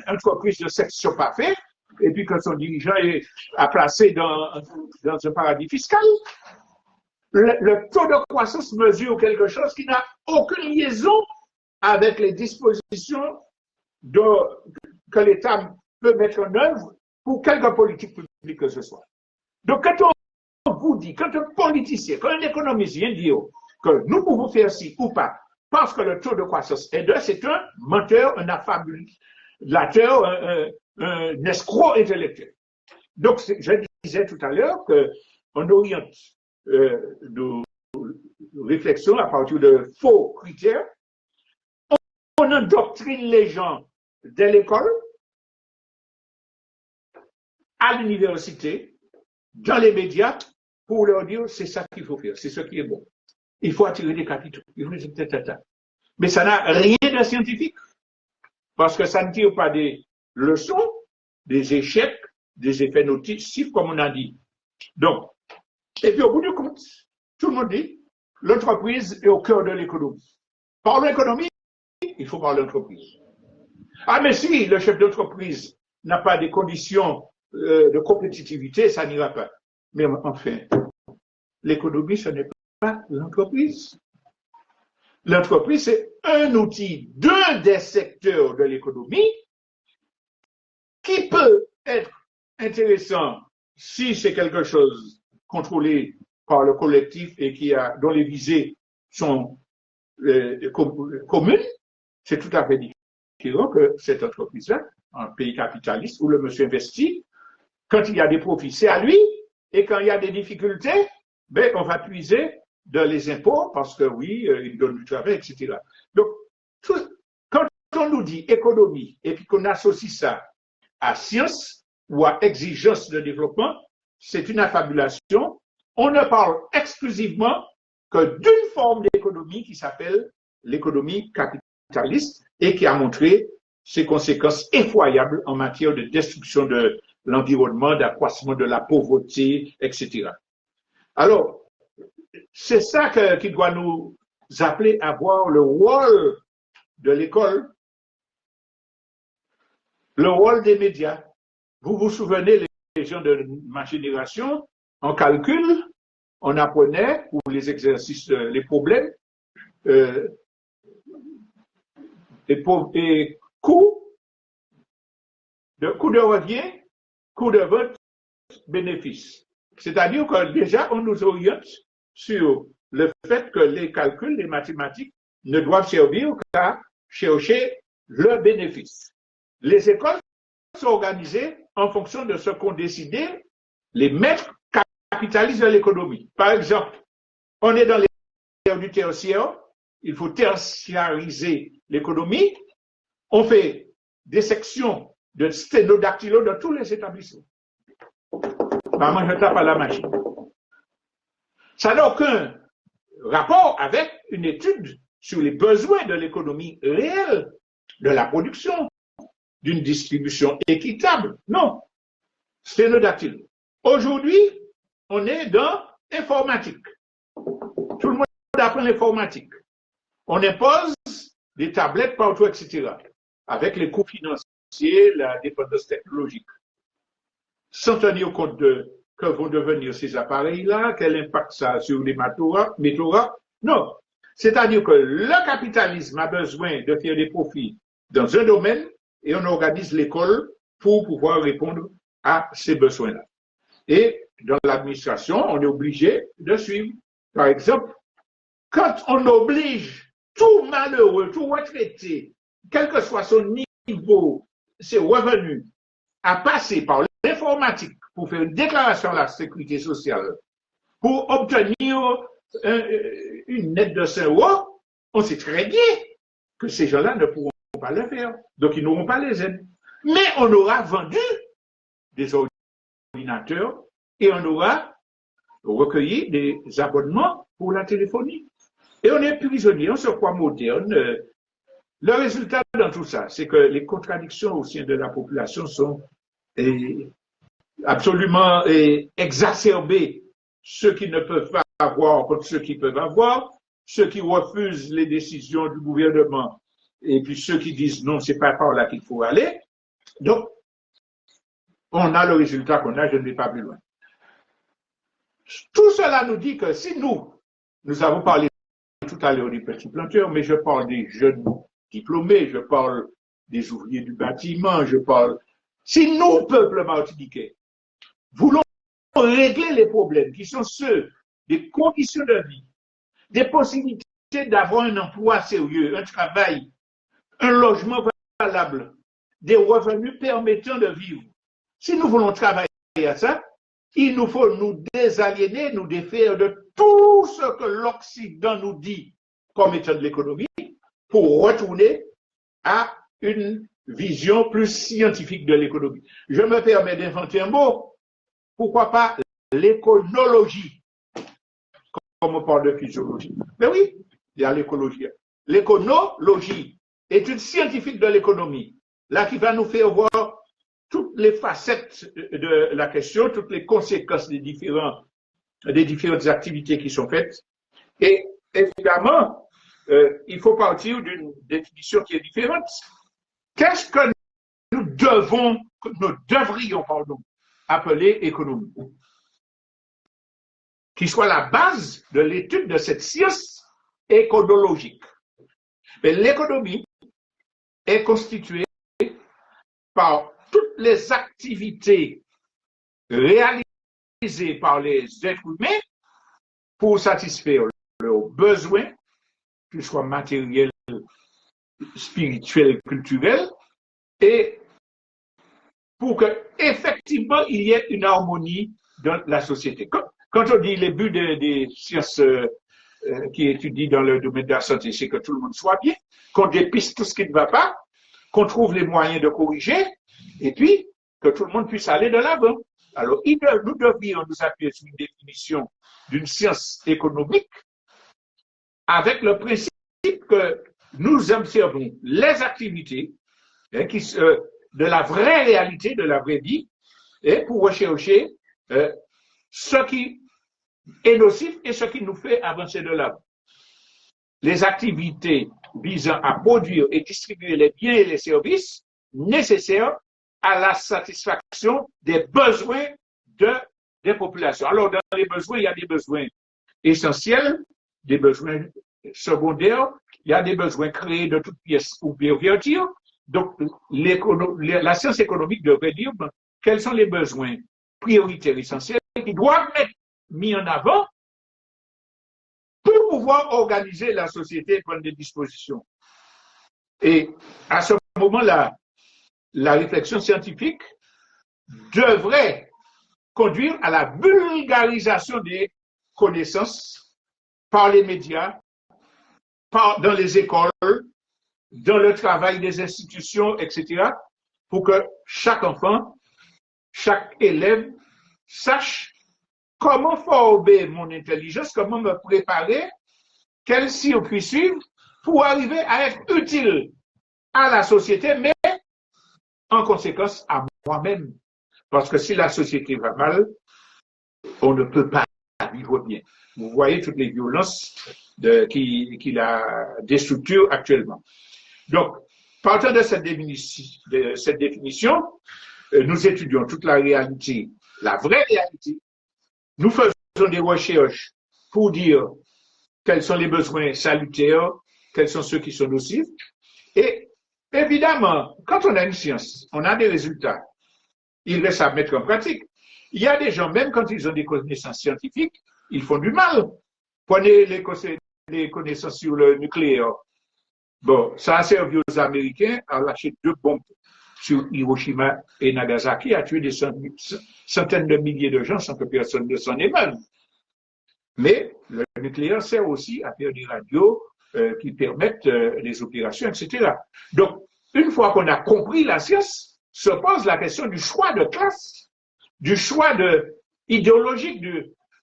entreprise de section pas fait, et puis que son dirigeant a placé dans un paradis fiscal. Le taux de croissance mesure quelque chose qui n'a aucune liaison avec les dispositions que l'État peut mettre en œuvre pour quelque politique publique que ce soit. Donc, quand on vous dit, quand un politicien, quand un économiste vient dire que nous pouvons faire ci ou pas, parce que le taux de croissance est 2, c'est un menteur, un affabulateur, un escroc intellectuel. Donc, je disais tout à l'heure qu'on oriente nos réflexions à partir de faux critères. On endoctrine les gens dès l'école, à l'université, dans les médias, pour leur dire c'est ça qu'il faut faire, c'est ce qui est bon. Il faut attirer des capitaux. Mais ça n'a rien de scientifique, parce que ça ne tire pas des leçons, des échecs, des effets nocifs, comme on a dit. Donc, et puis au bout du compte, tout le monde dit, l'entreprise est au cœur de l'économie. Parlons économie, il faut parler d'entreprise. Ah, mais si le chef d'entreprise n'a pas des conditions de compétitivité, ça n'ira pas. Mais enfin, l'économie, ce n'est pas l'entreprise. L'entreprise, c'est un outil d'un des secteurs de l'économie qui peut être intéressant si c'est quelque chose contrôlé par le collectif et dont les visées sont communes. C'est tout à fait différent que cette entreprise-là, un pays capitaliste où le monsieur investit. Quand il y a des profits, c'est à lui. Et quand il y a des difficultés, ben, on va puiser dans les impôts parce que oui, il donne du travail, etc. Donc, quand on nous dit économie et puis qu'on associe ça à science ou à exigence de développement, c'est une affabulation. On ne parle exclusivement que d'une forme d'économie qui s'appelle l'économie capitaliste et qui a montré ses conséquences effroyables en matière de destruction de l'environnement, d'accroissement de la pauvreté, etc. Alors, c'est ça qui doit nous appeler à voir le rôle de l'école, le rôle des médias. Vous vous souvenez, les gens de ma génération, en calcul, on apprenait pour les exercices, les problèmes, et coût de revient, coût de vente, bénéfice. C'est-à-dire que déjà, on nous oriente sur le fait que les calculs, les mathématiques ne doivent servir qu'à chercher le bénéfice. Les écoles sont organisées en fonction de ce qu'ont décidé les maîtres capitalistes de l'économie. Par exemple, on est dans l'ère du tertiaire, il faut tertiariser l'économie, on fait des sections de sténodactylo dans tous les établissements. Maman, je tape à la machine. Ça n'a aucun rapport avec une étude sur les besoins de l'économie réelle, de la production, d'une distribution équitable. Non. Sténodactylo. Aujourd'hui, on est dans l'informatique. Tout le monde apprend l'informatique. On impose des tablettes partout, etc. Avec les coûts financiers, la dépendance technologique. Sans tenir compte de que vont devenir ces appareils-là, quel impact ça a sur les méthodes. Non. C'est-à-dire que le capitalisme a besoin de faire des profits dans un domaine et on organise l'école pour pouvoir répondre à ces besoins-là. Et dans l'administration, on est obligé de suivre. Par exemple, quand on oblige tout malheureux, tout retraité, quel que soit son niveau, ses revenus, à passer par l'informatique pour faire une déclaration à la sécurité sociale, pour obtenir une aide de 5 €, on sait très bien que ces gens-là ne pourront pas le faire. Donc, ils n'auront pas les aides. Mais on aura vendu des ordinateurs et on aura recueilli des abonnements pour la téléphonie. Et on est prisonnier, on se croit moderne. Le résultat dans tout ça, c'est que les contradictions au sein de la population sont absolument exacerbées. Ceux qui ne peuvent pas avoir contre ceux qui peuvent avoir, ceux qui refusent les décisions du gouvernement, et puis ceux qui disent non, c'est pas par là qu'il faut aller. Donc, on a le résultat qu'on a, je ne vais pas plus loin. Tout cela nous dit que si nous avons parlé tout à l'heure des petits planteurs, mais je parle des jeunes diplômés, je parle des ouvriers du bâtiment, je parle... Si nous, peuple martiniquais, voulons régler les problèmes qui sont ceux des conditions de vie, des possibilités d'avoir un emploi sérieux, un travail, un logement valable, des revenus permettant de vivre. Si nous voulons travailler à ça, il nous faut nous désaliéner, nous défaire de tout ce que l'Occident nous dit comme étant de l'économie pour retourner à une vision plus scientifique de l'économie. Je me permets d'inventer un mot. Pourquoi pas l'éconologie, comme on parle de physiologie. Mais oui, il y a l'écologie. L'éconologie, étude scientifique de l'économie, là qui va nous faire voir toutes les facettes de la question, toutes les conséquences des différentes activités qui sont faites. Et évidemment, il faut partir d'une définition qui est différente. Qu'est-ce que nous devrions appeler économie? Qui soit la base de l'étude de cette science éconologique. Mais l'économie est constituée par toutes les activités réalisées par les êtres humains pour satisfaire leurs besoins, qu'ils soient matériels, spirituels, culturels, et pour qu'effectivement il y ait une harmonie dans la société. Quand on dit les buts des sciences qui étudient dans le domaine de la santé, c'est que tout le monde soit bien, qu'on dépiste tout ce qui ne va pas, qu'on trouve les moyens de corriger, et puis que tout le monde puisse aller de l'avant. Alors, nous devrions nous appuyer sur une définition d'une science économique avec le principe que nous observons les activités de la vraie réalité, de la vraie vie, et pour rechercher ce qui est nocif et ce qui nous fait avancer de l'avant. Les activités visant à produire et distribuer les biens et les services nécessaires à la satisfaction des besoins des populations. Alors, dans les besoins, il y a des besoins essentiels, des besoins secondaires, il y a des besoins créés de toutes pièces ou pervertir. Donc, la science économique devrait dire quels sont les besoins prioritaires essentiels qui doivent être mis en avant pour pouvoir organiser la société et prendre des dispositions. Et à ce moment-là, la réflexion scientifique devrait conduire à la vulgarisation des connaissances par les médias, dans les écoles, dans le travail des institutions, etc., pour que chaque enfant, chaque élève sache comment former mon intelligence, comment me préparer, quel circuit suivre pour arriver à être utile à la société, mais en conséquence à moi-même. Parce que si la société va mal, on ne peut pas vivre bien. Vous voyez toutes les violences qu'il a déstructurées actuellement. Donc, partant de cette définition, nous étudions toute la réalité, la vraie réalité. Nous faisons des recherches pour dire quels sont les besoins salutaires, quels sont ceux qui sont nocifs. Et évidemment, quand on a une science, on a des résultats. Il reste à mettre en pratique. Il y a des gens, même quand ils ont des connaissances scientifiques, ils font du mal. Prenez les connaissances sur le nucléaire. Bon, ça a servi aux Américains à lâcher 2 bombes sur Hiroshima et Nagasaki, a tué des centaines de milliers de gens sans que personne ne s'en émeut. Mais le nucléaire sert aussi à faire des radios qui permettent les opérations, etc. Donc, une fois qu'on a compris la science, se pose la question du choix de classe, du choix idéologique,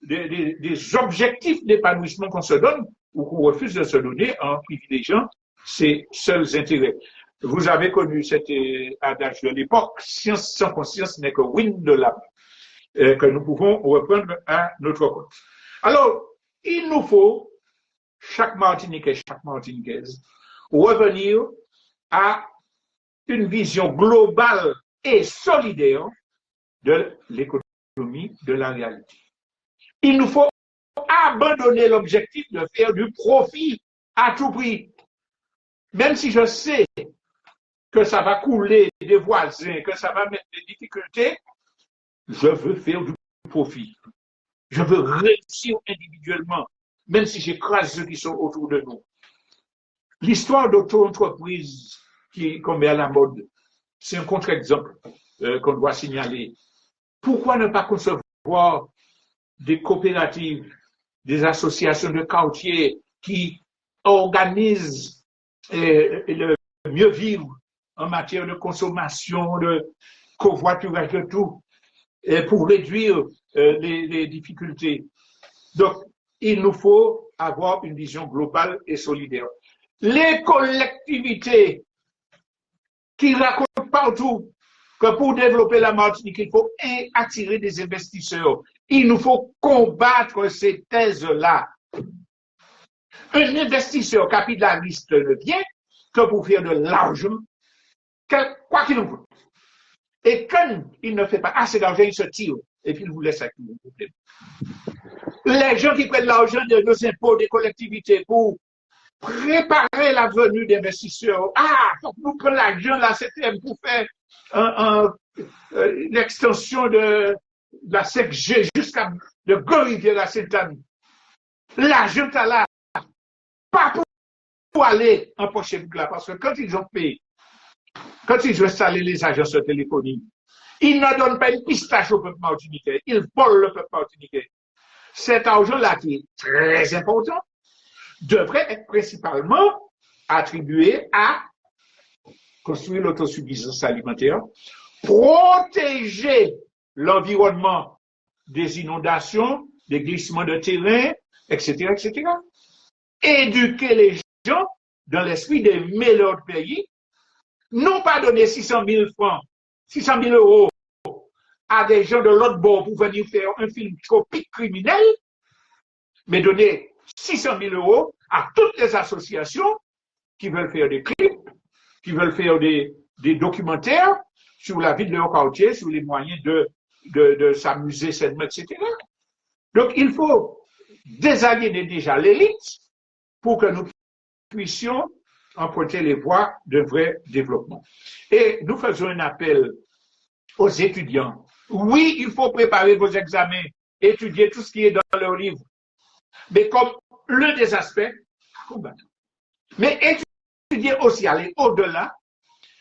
des objectifs d'épanouissement qu'on se donne ou qu'on refuse de se donner en privilégiant ses seuls intérêts. Vous avez connu cet adage de l'époque, science sans conscience n'est que ruine de l'âme, que nous pouvons reprendre à notre compte. Alors, il nous faut, chaque Martiniquais, chaque Martiniquaise, revenir à une vision globale et solidaire de l'économie, de la réalité. Il nous faut abandonner l'objectif de faire du profit à tout prix. Même si je sais que ça va couler des voisins, que ça va mettre des difficultés, je veux faire du profit. Je veux réussir individuellement, même si j'écrase ceux qui sont autour de nous. L'histoire d'auto-entreprise qu'on met à la mode, c'est un contre-exemple qu'on doit signaler. Pourquoi ne pas concevoir des coopératives, des associations de quartier qui organisent le mieux vivre en matière de consommation, de covoiturage, de tout, pour réduire les difficultés. Donc, il nous faut avoir une vision globale et solidaire. Les collectivités qui racontent partout que pour développer la Martinique, il faut attirer des investisseurs. Il nous faut combattre ces thèses-là. Un investisseur capitaliste ne vient que pour faire de l'argent, quoi qu'il en coûte. Et quand il ne fait pas assez d'argent, il se tire. Et puis il vous laisse avec le problème. Les gens qui prennent l'argent de nos impôts des collectivités pour préparer la venue d'investisseurs. Ah, faut que nous prenions l'argent là, c'était pour faire l'extension de la 5G jusqu'à de Gorivière à Sainte-Anne. L'argent est là, pas pour aller empocher là, parce que quand ils ont payé, quand ils ont installé les agences de téléphonie, ils ne donnent pas une pistache au peuple martiniquais, ils volent le peuple martiniquais. Cet argent-là, qui est très important, devrait être principalement attribué à construire l'autosuffisance alimentaire, protéger l'environnement des inondations, des glissements de terrain, etc., etc. Éduquer les gens dans l'esprit d'aimer leur pays, non pas donner 600 000 francs, 600 000 euros à des gens de l'autre bord pour venir faire un film tropique criminel, mais donner 600 000 euros à toutes les associations qui veulent faire des clips, qui veulent faire des documentaires sur la vie de leur quartier, sur les moyens de s'amuser sainement, etc. Donc, il faut désaliéner déjà l'élite pour que nous puissions emprunter les voies de vrai développement. Et nous faisons un appel aux étudiants. Oui, il faut préparer vos examens, étudier tout ce qui est dans leurs livres, mais comme l'un des aspects, mais étudier aussi, aller au-delà,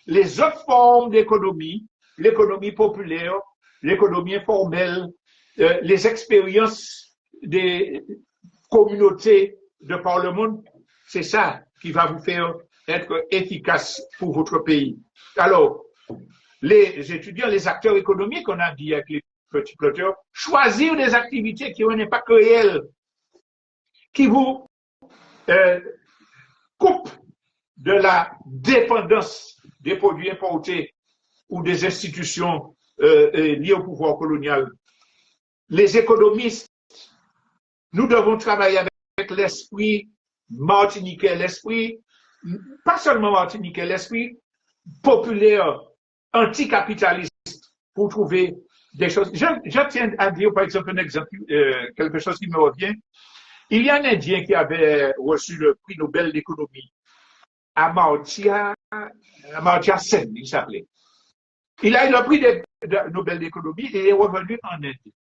les autres formes d'économie, l'économie populaire, l'économie informelle, les expériences des communautés de par le monde, c'est ça qui va vous faire être efficace pour votre pays. Alors, les étudiants, les acteurs économiques, on a dit avec les petits plotteurs, choisir des activités qui ont un impact réel, qui vous coupent de la dépendance des produits importés ou des institutions liées au pouvoir colonial. Les économistes, nous devons travailler avec l'esprit martiniquais, l'esprit, pas seulement martiniquais, l'esprit populaire, anticapitaliste, pour trouver des choses. Je tiens à dire, par exemple, un exemple, quelque chose qui me revient. Il y a un Indien qui avait reçu le prix Nobel d'économie, Amartya Sen, il s'appelait. Il a eu le prix de Nobel d'économie et est revenu en Inde.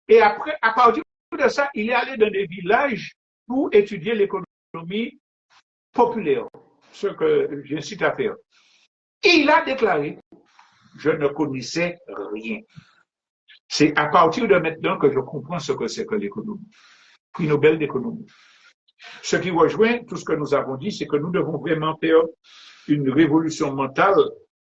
Et après, à partir de ça, il est allé dans des villages pour étudier l'économie populaire, ce que j'incite à faire. Il a déclaré, je ne connaissais rien. C'est à partir de maintenant que je comprends ce que c'est que l'économie. Prix Nobel d'économie. Ce qui rejoint tout ce que nous avons dit, c'est que nous devons vraiment faire une révolution mentale,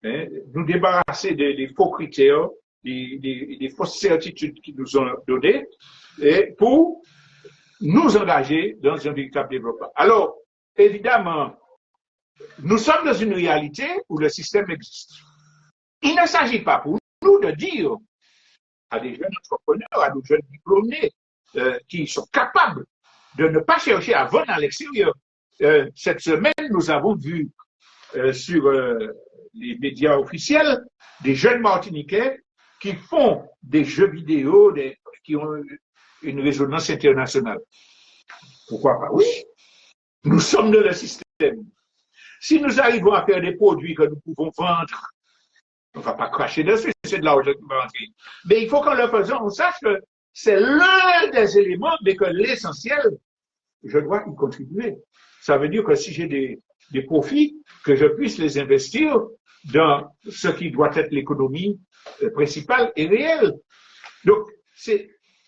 nous débarrasser des faux critères, des fausses certitudes qui nous ont données, et pour nous engager dans un véritable développement. Alors, évidemment, nous sommes dans une réalité où le système existe. Il ne s'agit pas pour nous de dire à des jeunes entrepreneurs, à nos jeunes diplômés, qui sont capables de ne pas chercher à vendre à l'extérieur. Cette semaine, nous avons vu sur les médias officiels des jeunes Martiniquais qui font des jeux vidéo, qui ont une résonance internationale. Pourquoi pas? Oui, nous sommes dans le système. Si nous arrivons à faire des produits que nous pouvons vendre, on ne va pas cracher dessus, c'est de l'argent qui va rentrer. Mais il faut qu'en le faisant, on sache que c'est l'un des éléments, mais que l'essentiel, je dois y contribuer. Ça veut dire que si j'ai des profits, que je puisse les investir dans ce qui doit être l'économie principale et réelle. Donc,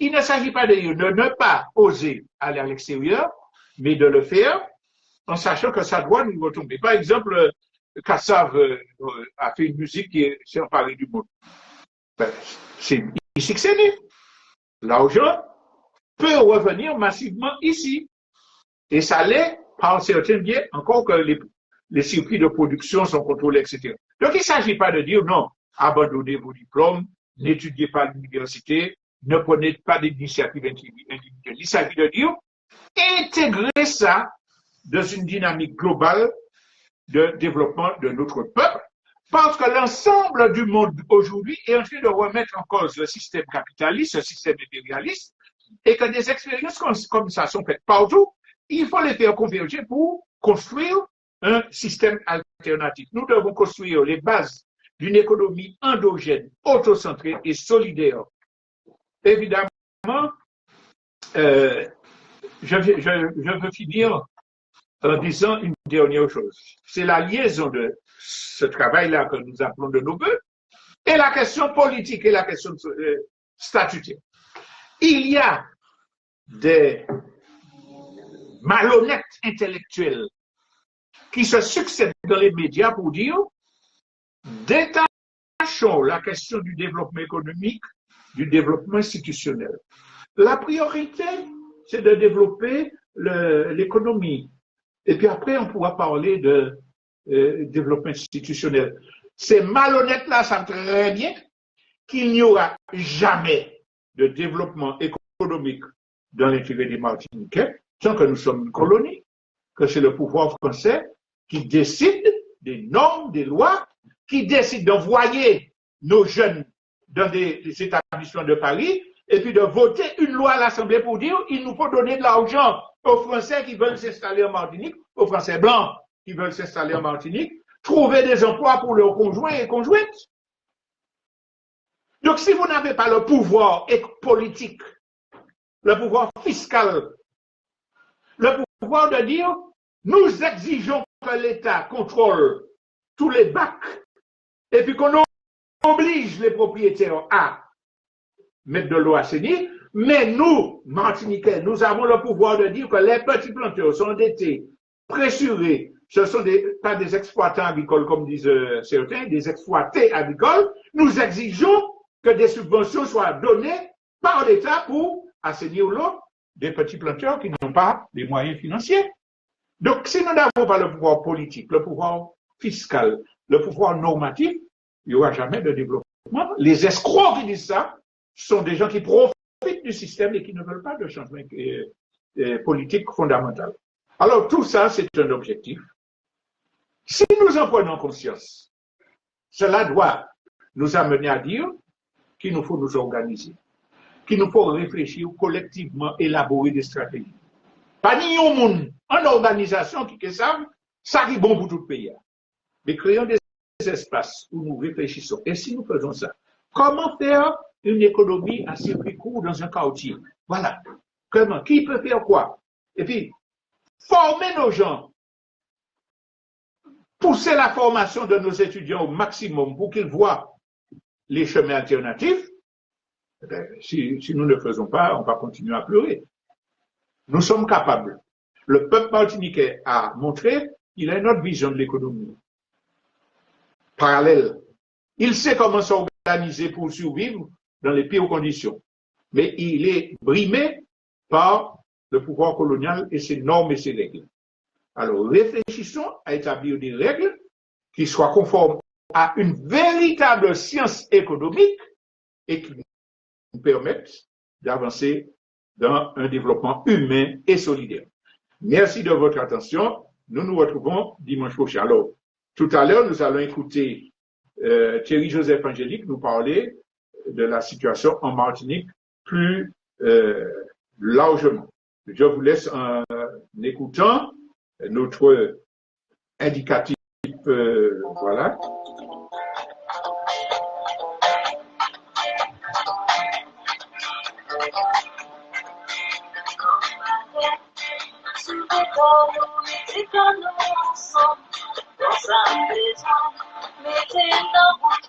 il ne s'agit pas de ne pas oser aller à l'extérieur, mais de le faire en sachant que ça doit nous retomber. Par exemple, Kassav a fait une musique qui s'est emparée du monde. Ben, c'est ici que c'est né. L'argent peut revenir massivement ici. Et ça l'est par certains biais, encore que les circuits de production sont contrôlés, etc. Donc, il ne s'agit pas de dire non, abandonnez vos diplômes, n'étudiez pas à l'université, ne prenez pas d'initiative individuelle. Il s'agit de dire intégrer ça dans une dynamique globale de développement de notre peuple, parce que l'ensemble du monde aujourd'hui est en train de remettre en cause le système capitaliste, le système impérialiste, et que des expériences comme ça sont faites partout. Il faut les faire converger pour construire un système alternatif. Nous devons construire les bases d'une économie endogène, autocentrée et solidaire. Évidemment, je veux finir en disant une dernière chose. C'est la liaison de ce travail-là que nous appelons de nos voeux et la question politique et la question statutaire. Il y a des malhonnêtes intellectuels qui se succèdent dans les médias pour dire détachons la question du développement économique du développement institutionnel. La priorité, c'est de développer l'économie. Et puis après, on pourra parler de développement institutionnel. Ces malhonnêtes-là savent très bien qu'il n'y aura jamais de développement économique dans l'intérêt des Martiniquais tant que nous sommes une colonie, que c'est le pouvoir français qui décide des normes, des lois, qui décide d'envoyer nos jeunes dans des établissements de Paris et puis de voter une loi à l'Assemblée pour dire il nous faut donner de l'argent aux Français qui veulent s'installer en Martinique, aux Français blancs qui veulent s'installer en Martinique, trouver des emplois pour leurs conjoints et conjointes. Donc si vous n'avez pas le pouvoir politique, le pouvoir fiscal, le pouvoir de dire nous exigeons que l'État contrôle tous les bacs et puis qu'on oblige les propriétaires à mettre de l'eau assainnie, mais nous, Martiniquais, nous avons le pouvoir de dire que les petits planteurs sont endettés, pressurés, ce sont pas des exploitants agricoles comme disent certains, des exploités agricoles, nous exigeons que des subventions soient données par l'État pour assainir l'eau des petits planteurs qui n'ont pas les moyens financiers. Donc, si nous n'avons pas le pouvoir politique, le pouvoir fiscal, le pouvoir normatif, il n'y aura jamais de développement. Les escrocs qui disent ça sont des gens qui profitent du système et qui ne veulent pas de changement politique fondamental. Alors, tout ça, c'est un objectif. Si nous en prenons conscience, cela doit nous amener à dire qu'il nous faut nous organiser, qu'il nous faut réfléchir collectivement, élaborer des stratégies. Pas ni au monde, en organisation qui savent, ça qui est bon pour tout le pays. Mais créons des espaces où nous réfléchissons. Et si nous faisons ça, comment faire une économie à circuit court dans un quartier? Voilà. Comment? Qui peut faire quoi? Et puis, former nos gens, pousser la formation de nos étudiants au maximum pour qu'ils voient les chemins alternatifs. Si nous ne le faisons pas, on va continuer à pleurer. Nous sommes capables. Le peuple martiniquais a montré qu'il a une autre vision de l'économie. Parallèle. Il sait comment s'organiser pour survivre dans les pires conditions. Mais il est brimé par le pouvoir colonial et ses normes et ses règles. Alors, réfléchissons à établir des règles qui soient conformes à une véritable science économique et qui nous permettent d'avancer dans un développement humain et solidaire. Merci de votre attention. Nous nous retrouvons dimanche prochain. Alors, tout à l'heure, nous allons écouter Thierry Joseph Angélique nous parler de la situation en Martinique plus largement. Je vous laisse en écoutant notre indicatif, voilà. Mettez dans